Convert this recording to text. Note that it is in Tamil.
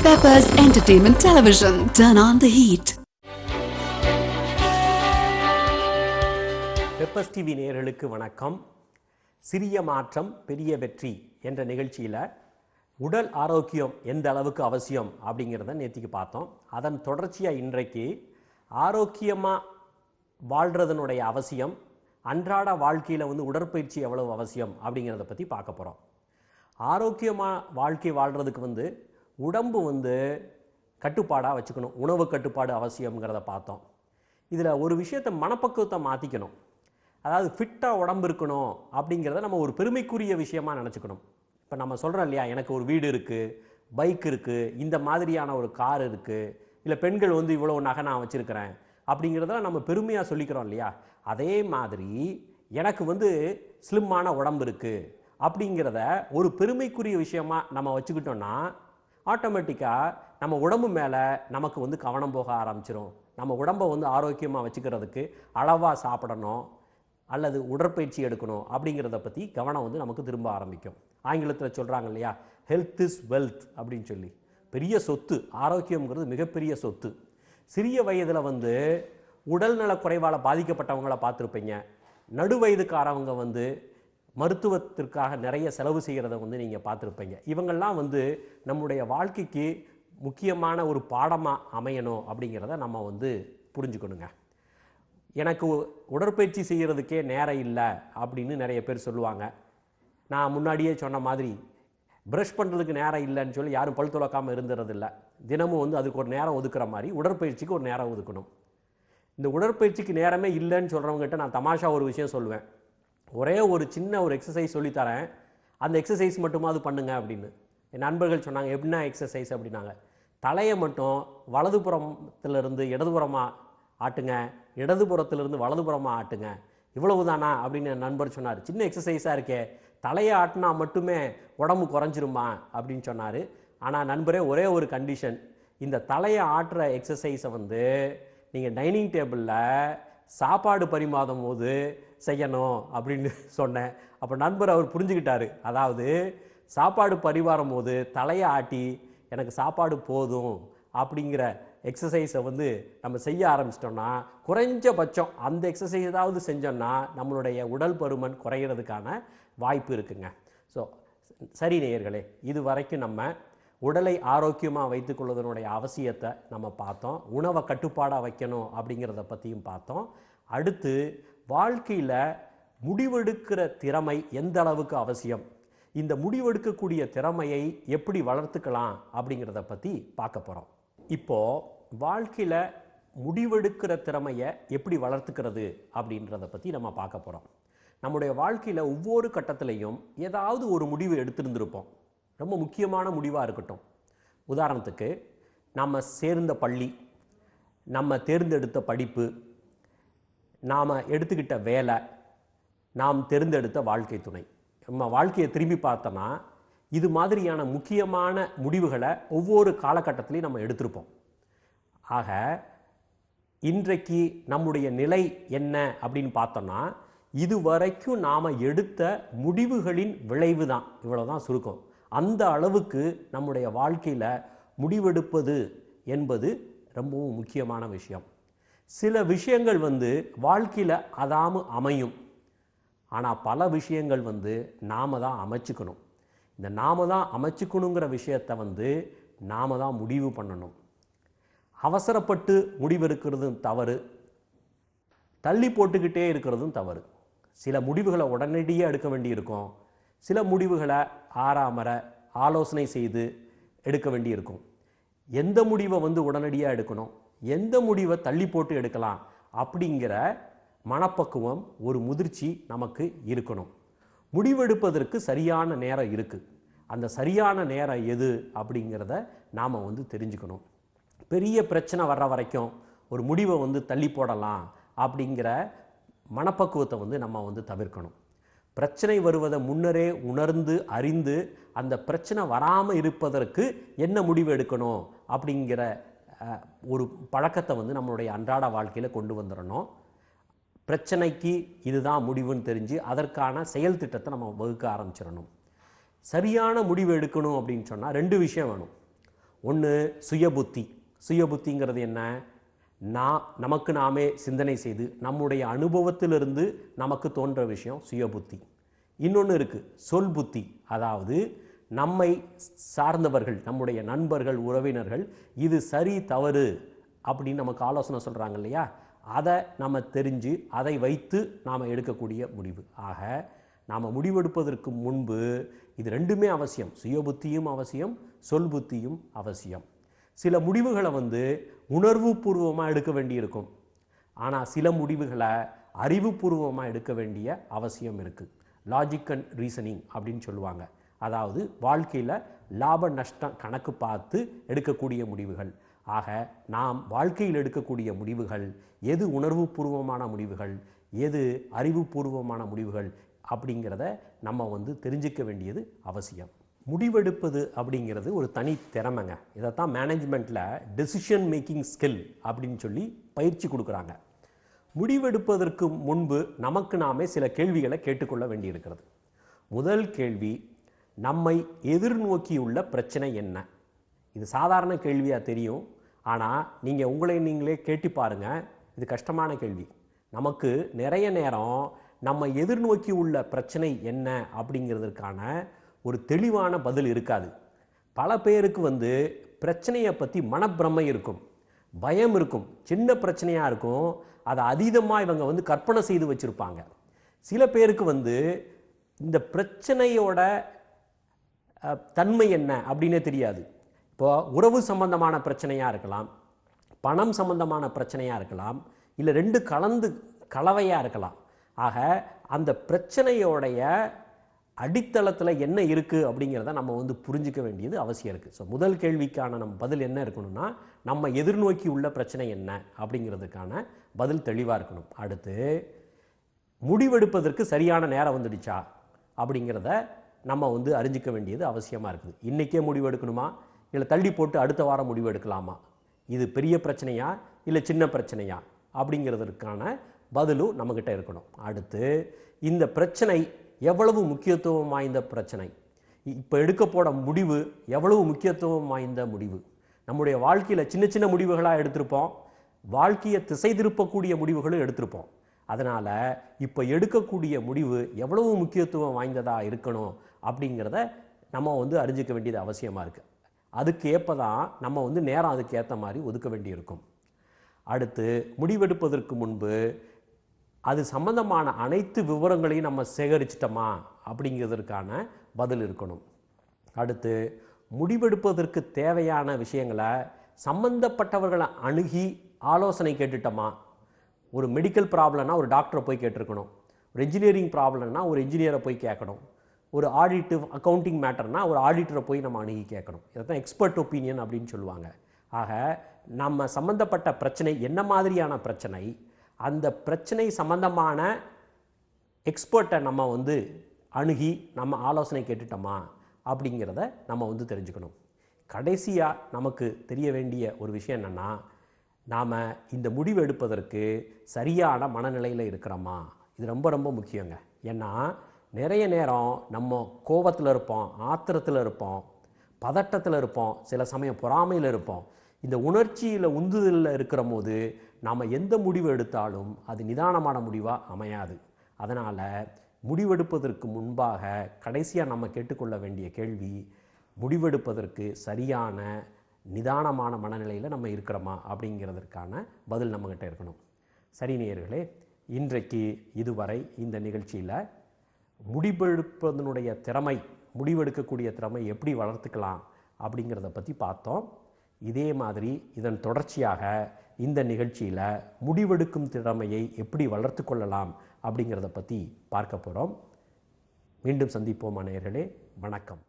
Peppers Entertainment Television. Turn on the heat. Peppers TV நேயர்களுக்கு வணக்கம். சிறிய மாற்றம் பெரிய வெற்றி என்ற நிகழ்ச்சியில் உடல் ஆரோக்கியம் எந்த அளவுக்கு அவசியம் அப்படிங்கிறத நேற்றுக்கு பார்த்தோம். அதன் தொடர்ச்சியாக இன்றைக்கு ஆரோக்கியமாக வாழ்கிறதனுடைய அவசியம், அன்றாட வாழ்க்கையில் உடற்பயிற்சி எவ்வளவு அவசியம் அப்படிங்கிறத பற்றி பார்க்க போகிறோம். ஆரோக்கியமாக வாழ்க்கை வாழ்கிறதுக்கு உடம்பு கட்டுப்பாடாக வச்சுக்கணும். உணவு கட்டுப்பாடு அவசியங்கிறத பார்த்தோம். இதில் ஒரு விஷயத்தை மனப்பக்குவத்தை மாற்றிக்கணும். அதாவது ஃபிட்டாக உடம்பு இருக்கணும் அப்படிங்கிறத நம்ம ஒரு பெருமைக்குரிய விஷயமாக நினச்சிக்கணும். இப்போ நம்ம சொல்கிறோம் இல்லையா, எனக்கு ஒரு வீடு இருக்குது, பைக் இருக்குது, இந்த மாதிரியான ஒரு கார் இருக்குது, இல்லை பெண்கள் இவ்வளோ நகை நான் வச்சுருக்கிறேன் அப்படிங்கிறத நம்ம பெருமையாக சொல்லிக்கிறோம் இல்லையா. அதே மாதிரி எனக்கு ஸ்லிம்மான உடம்பு இருக்குது அப்படிங்கிறத ஒரு பெருமைக்குரிய விஷயமாக நம்ம வச்சுக்கிட்டோன்னா ஆட்டோமேட்டிக்காக நம்ம உடம்பு மேலே நமக்கு கவனம் போக ஆரம்பிச்சிடும். நம்ம உடம்பை ஆரோக்கியமாக வச்சுக்கிறதுக்கு அளவாக சாப்பிடணும் அல்லது உடற்பயிற்சி எடுக்கணும் அப்படிங்கிறத பற்றி கவனம் நமக்கு திரும்ப ஆரம்பிக்கும். ஆங்கிலத்தில் சொல்கிறாங்க இல்லையா, ஹெல்த் இஸ் வெல்த் அப்படின்னு சொல்லி. பெரிய சொத்து ஆரோக்கியங்கிறது மிகப்பெரிய சொத்து. சிறிய வயதில் உடல்நல குறைவால் பாதிக்கப்பட்டவங்கள பார்த்துருப்பீங்க. நடு வயதுக்காரவங்க மருத்துவத்திற்காக நிறைய செலவு செய்கிறத நீங்கள் பார்த்துருப்பீங்க. இவங்கெல்லாம் நம்முடைய வாழ்க்கைக்கு முக்கியமான ஒரு பாடமாக அமையணும் அப்படிங்கிறத நம்ம புரிஞ்சுக்கணுங்க. எனக்கு உடற்பயிற்சி செய்கிறதுக்கே நேரம் இல்லை அப்படின்னு நிறைய பேர் சொல்லுவாங்க. நான் முன்னாடியே சொன்ன மாதிரி ப்ரஷ் பண்ணுறதுக்கு நேரம் இல்லைன்னு சொல்லி யாரும் பல் துலக்காமல் இருந்துறதில்லை. தினமும் அதுக்கு ஒரு நேரம் ஒதுக்குற மாதிரி உடற்பயிற்சிக்கு ஒரு நேரம் ஒதுக்கணும். இந்த உடற்பயிற்சிக்கு நேரமே இல்லைன்னு சொல்கிறவங்ககிட்ட நான் தமாஷா ஒரு விஷயம் சொல்லுவேன். ஒரே ஒரு சின்ன ஒரு எக்ஸசைஸ் சொல்லித்தரேன், அந்த எக்ஸசைஸ் மட்டுமா அது பண்ணுங்க அப்படின்னு. என் நண்பர்கள் சொன்னாங்க, எப்படின்னா எக்ஸசைஸ் அப்படின்னாங்க. தலையை மட்டும் வலதுபுறத்திலிருந்து இடதுபுறமாக ஆட்டுங்க, இடதுபுறத்திலிருந்து வலதுபுறமாக ஆட்டுங்க, இவ்வளவு தானா அப்படின்னு என் நண்பர் சொன்னார். சின்ன எக்ஸசைஸாக இருக்கே, தலையை ஆட்டினா மட்டுமே உடம்பு குறைஞ்சிருமா அப்படின்னு சொன்னார். ஆனால் நண்பரே, ஒரே ஒரு கண்டிஷன், இந்த தலையை ஆட்டுற எக்ஸசைஸை நீங்கள் டைனிங் டேபிளில் சாப்பாடு பரிமாறும் போது செய்யணும் அப்படின்னு சொன்னேன். அப்போ நண்பர் அவர் புரிஞ்சுக்கிட்டாரு. அதாவது சாப்பாடு பரிமாறும் போது தலையை ஆட்டி எனக்கு சாப்பாடு போதும் அப்படிங்கிற எக்ஸசைஸை நம்ம செய்ய ஆரம்பிச்சிட்டோம்னா, குறைஞ்சபட்சம் அந்த எக்ஸசைஸாவது செஞ்சோம்னா நம்மளுடைய உடல் பருமன் குறையிறதுக்கான வாய்ப்பு இருக்குங்க. ஸோ சரி நேயர்களே, இது வரைக்கும் நம்ம உடலை ஆரோக்கியமாக வைத்துக்கொள்வதனுடைய அவசியத்தை நம்ம பார்த்தோம். உணவை கட்டுப்பாடாக வைக்கணும் அப்படிங்கிறத பற்றியும் பார்த்தோம். அடுத்து வாழ்க்கையில் முடிவெடுக்கிற திறமை எந்த அளவுக்கு அவசியம், இந்த முடிவெடுக்கக்கூடிய திறமையை எப்படி வளர்த்துக்கலாம் அப்படிங்கிறத பற்றி பார்க்க போகிறோம். இப்போது வாழ்க்கையில் முடிவெடுக்கிற திறமையை எப்படி வளர்த்துக்கிறது அப்படின்றத பற்றி நம்ம பார்க்க போகிறோம். நம்முடைய வாழ்க்கையில் ஒவ்வொரு கட்டத்திலையும் ஏதாவது ஒரு முடிவு எடுத்திருந்திருப்போம். ரொம்ப முக்கியமான முடிவாக இருக்கட்டும். உதாரணத்துக்கு, நம்ம சேர்ந்த பள்ளி, நம்ம தேர்ந்தெடுத்த படிப்பு, நாம் எடுத்துக்கிட்ட வேலை, நாம் தேர்ந்தெடுத்த வாழ்க்கை துணை. நம்ம வாழ்க்கையை திரும்பி பார்த்தோன்னா இது மாதிரியான முக்கியமான முடிவுகளை ஒவ்வொரு காலகட்டத்திலையும் நம்ம எடுத்திருப்போம். ஆக இன்றைக்கு நம்முடைய நிலை என்ன அப்படின்னு பார்த்தோன்னா, இதுவரைக்கும் நாம் எடுத்த முடிவுகளின் விளைவு தான். இவ்வளோதான் சுருக்கம். அந்த அளவுக்கு நம்முடைய வாழ்க்கையில் முடிவெடுப்பது என்பது ரொம்பவும் முக்கியமான விஷயம். சில விஷயங்கள் வாழ்க்கையில் அதாம அமையும். ஆனால் பல விஷயங்கள் நாம தான் அமைச்சுக்கணும். இந்த நாம தான் அமைச்சுக்கணுங்கிற விஷயத்தை நாம தான் முடிவு பண்ணணும். அவசரப்பட்டு முடிவெடுக்கிறதும் தவறு, தள்ளி போட்டுக்கிட்டே இருக்கிறதும் தவறு. சில முடிவுகளை உடனடியாக எடுக்க வேண்டியிருக்கும், சில முடிவுகளை ஆறாமற ஆலோசனை செய்து எடுக்க வேண்டியிருக்கும். எந்த முடிவை உடனடியாக எடுக்கணும், எந்த முடிவை தள்ளி போட்டு எடுக்கலாம் அப்படிங்கிற மனப்பக்குவம், ஒரு முதிர்ச்சி நமக்கு இருக்கணும். முடிவெடுப்பதற்கு சரியான நேரம் இருக்குது. அந்த சரியான நேரம் எது அப்படிங்கிறத நாம் தெரிஞ்சுக்கணும். பெரிய பிரச்சனை வர்ற வரைக்கும் ஒரு முடிவை தள்ளி போடலாம் அப்படிங்கிற மனப்பக்குவத்தை நம்ம தவிர்க்கணும். பிரச்சனை வருவதை முன்னரே உணர்ந்து அறிந்து அந்த பிரச்சனை வராமல் இருப்பதற்கு என்ன முடிவு எடுக்கணும் அப்படிங்கிற ஒரு பழக்கத்தை நம்மளுடைய அன்றாட வாழ்க்கையில் கொண்டு வந்துடணும். பிரச்சனைக்கு இதுதான் முடிவுன்னு தெரிஞ்சு அதற்கான செயல் திட்டத்தை நம்ம வகுக்க ஆரம்பிச்சிடணும். சரியான முடிவு எடுக்கணும் அப்படின்னு சொன்னால் ரெண்டு விஷயம் வேணும். ஒன்று சுயபுத்தி. சுயபுத்திங்கிறது என்ன? நமக்கு நாமே சிந்தனை செய்து நம்முடைய அனுபவத்திலிருந்து நமக்கு தோன்ற விஷயம் சுயபுத்தி. இன்னொன்று இருக்குது சொல் புத்தி. அதாவது நம்மை சார்ந்தவர்கள், நம்முடைய நண்பர்கள், உறவினர்கள் இது சரி தவறு அப்படின்னு நமக்கு ஆலோசனை சொல்கிறாங்க இல்லையா, அதை நம்ம தெரிஞ்சு அதை வைத்து நாம் எடுக்கக்கூடிய முடிவு. ஆக நாம் முடிவெடுப்பதற்கு முன்பு இது ரெண்டுமே அவசியம். சுயபுத்தியும் அவசியம், சொல் புத்தியும் அவசியம். சில முடிவுகளை உணர்வுபூர்வமாக எடுக்க வேண்டியிருக்கும். ஆனால் சில முடிவுகளை அறிவுபூர்வமாக எடுக்க வேண்டிய அவசியம் இருக்குது. லாஜிக் அண்ட் ரீசனிங் அப்படின்னு சொல்லுவாங்க. அதாவது வாழ்க்கையில் லாப நஷ்டம் கணக்கு பார்த்து எடுக்கக்கூடிய முடிவுகள். ஆக நாம் வாழ்க்கையில் எடுக்கக்கூடிய முடிவுகள் எது உணர்வுபூர்வமான முடிவுகள், எது அறிவுபூர்வமான முடிவுகள் அப்படிங்கிறத நம்ம தெரிஞ்சிக்க வேண்டியது அவசியம். முடிவெடுப்பது அப்படிங்கிறது ஒரு தனி திறமைங்க. இதைத்தான் மேனேஜ்மெண்ட்டில் டெசிஷன் மேக்கிங் ஸ்கில் அப்படின்னு சொல்லி பயிற்சி கொடுக்குறாங்க. முடிவெடுப்பதற்கு முன்பு நமக்கு நாமே சில கேள்விகளை கேட்டுக்கொள்ள வேண்டியிருக்கிறது. முதல் கேள்வி, நம்மை எதிர்நோக்கியுள்ள பிரச்சனை என்ன? இது சாதாரண கேள்வியாக தெரியும். ஆனால் நீங்கள் உங்களை நீங்களே கேட்டு பாருங்கள், இது கஷ்டமான கேள்வி. நமக்கு நிறைய நேரம் நம்ம எதிர்நோக்கி உள்ள பிரச்சனை என்ன அப்படிங்கிறதுக்கான ஒரு தெளிவான பதில் இருக்காது. பல பேருக்கு பிரச்சனையை பற்றி மனப்பிரமை இருக்கும், பயம் இருக்கும். சின்ன பிரச்சனையாக இருக்கும், அதை அதீதமாக இவங்க கற்பனை செய்து வச்சுருப்பாங்க. சில பேருக்கு இந்த பிரச்சனையோட தன்மை என்ன அப்படின்னே தெரியாது. இப்போ உறவு சம்பந்தமான பிரச்சனையாக இருக்கலாம், பணம் சம்பந்தமான பிரச்சனையாக இருக்கலாம், இல்லை ரெண்டு கலவையாக இருக்கலாம். ஆக அந்த பிரச்சனையோடைய அடித்தளத்தில் என்ன இருக்குது அப்படிங்கிறத நம்ம புரிஞ்சிக்க வேண்டியது அவசியம் இருக்குது. ஸோ முதல் கேள்விக்கான நம்ம பதில் என்ன இருக்கணும்னா, நம்ம எதிர்நோக்கி உள்ள பிரச்சனை என்ன அப்படிங்கிறதுக்கான பதில் தெளிவாக இருக்கணும். அடுத்து, முடிவெடுப்பதற்கு சரியான நேரம் வந்துடுச்சா அப்படிங்கிறத நம்ம அறிஞ்சிக்க வேண்டியது அவசியமாக இருக்குது. இன்றைக்கே முடிவு எடுக்கணுமா, இல்லை தள்ளி போட்டு அடுத்த வாரம் முடிவு எடுக்கலாமா, இது பெரிய பிரச்சனையா இல்லை சின்ன பிரச்சனையா அப்படிங்கிறதுக்கான பதிலும் நம்மக்கிட்ட இருக்கணும். அடுத்து, இந்த பிரச்சனை எவ்வளவு முக்கியத்துவம் வாய்ந்த பிரச்சனை, இப்போ எடுக்க போட முடிவு எவ்வளவு முக்கியத்துவம் வாய்ந்த முடிவு. நம்முடைய வாழ்க்கையில் சின்ன சின்ன முடிவுகளாக எடுத்திருப்போம், வாழ்க்கையை திசை திருப்பக்கூடிய முடிவுகளும் எடுத்திருப்போம். அதனால் இப்போ எடுக்கக்கூடிய முடிவு எவ்வளவு முக்கியத்துவம் வாய்ந்ததாக இருக்கணும் அப்படிங்கிறத நம்ம அறிஞ்சிக்க வேண்டியது அவசியமாக இருக்குது. அதுக்கு ஏற்ப தான் நம்ம நேரம் அதுக்கு ஏற்ற மாதிரி ஒதுக்க வேண்டியிருக்கும். அடுத்து, முடிவெடுப்பதற்கு முன்பு அது சம்பந்தமான அனைத்து விவரங்களையும் நம்ம சேகரிச்சிட்டோமா அப்படிங்கிறதுக்கான பதில் இருக்கணும். அடுத்து, முடிவெடுப்பதற்கு தேவையான விஷயங்களை சம்பந்தப்பட்டவர்களை அணுகி ஆலோசனை கேட்டுட்டோமா. ஒரு மெடிக்கல் ப்ராப்ளம்னா ஒரு டாக்டரை போய் கேட்டிருக்கணும், ஒரு இன்ஜினியரிங் ப்ராப்ளம்னா ஒரு இன்ஜினியரை போய் கேட்கணும், ஒரு ஆடிட்டிவ் அக்கௌண்டிங் மேட்டர்னா ஒரு ஆடிட்டரை போய் நம்ம அணுகி கேட்கணும். இதைத்தான் எக்ஸ்பர்ட் ஒப்பீனியன் அப்படின்னு சொல்லுவாங்க. ஆக நம்ம சம்பந்தப்பட்ட பிரச்சனை என்ன மாதிரியான பிரச்சனை, அந்த பிரச்சனை சம்பந்தமான எக்ஸ்பர்ட்டை நம்ம அணுகி நம்ம ஆலோசனை கேட்டுட்டோமா அப்படிங்கிறத நம்ம தெரிஞ்சுக்கணும். கடைசியாக நமக்கு தெரிய வேண்டிய ஒரு விஷயம் என்னென்னா, நாம் இந்த முடிவு எடுப்பதற்கு சரியான மனநிலையில் இருக்கிறோமா. இது ரொம்ப ரொம்ப முக்கியங்க. ஏன்னா நிறைய நேரம் நம்ம கோபத்தில் இருப்போம், ஆத்திரத்தில் இருப்போம், பதட்டத்தில் இருப்போம், சில சமயம் பொறாமையில் இருப்போம். இந்த உணர்ச்சியில் உந்துதலில் இருக்கிற போது நாம் எந்த முடிவு எடுத்தாலும் அது நிதானமான முடிவாக அமையாது. அதனால் முடிவெடுப்பதற்கு முன்பாக கடைசியாக நம்ம கேட்டுக்கொள்ள வேண்டிய கேள்வி, முடிவெடுப்பதற்கு சரியான நிதானமான மனநிலையில் நம்ம இருக்கிறோமா அப்படிங்கிறதுக்கான பதில் நம்மக்கிட்ட இருக்கணும். சரி நேயர்களே, இன்றைக்கு இதுவரை இந்த நிகழ்ச்சியில் முடிவெடுப்பதனுடைய திறமை, முடிவெடுக்கக்கூடிய திறமை எப்படி வளர்த்துக்கலாம் அப்படிங்கிறத பற்றி பார்த்தோம். இதே மாதிரி இதன் தொடர்ச்சியாக இந்த நிகழ்ச்சியில் முடிவெடுக்கும் திறமையை எப்படி வளர்த்து கொள்ளலாம் அப்படிங்கிறத பற்றி பார்க்க போகிறோம். மீண்டும் சந்திப்போம் நேயர்களே. வணக்கம்.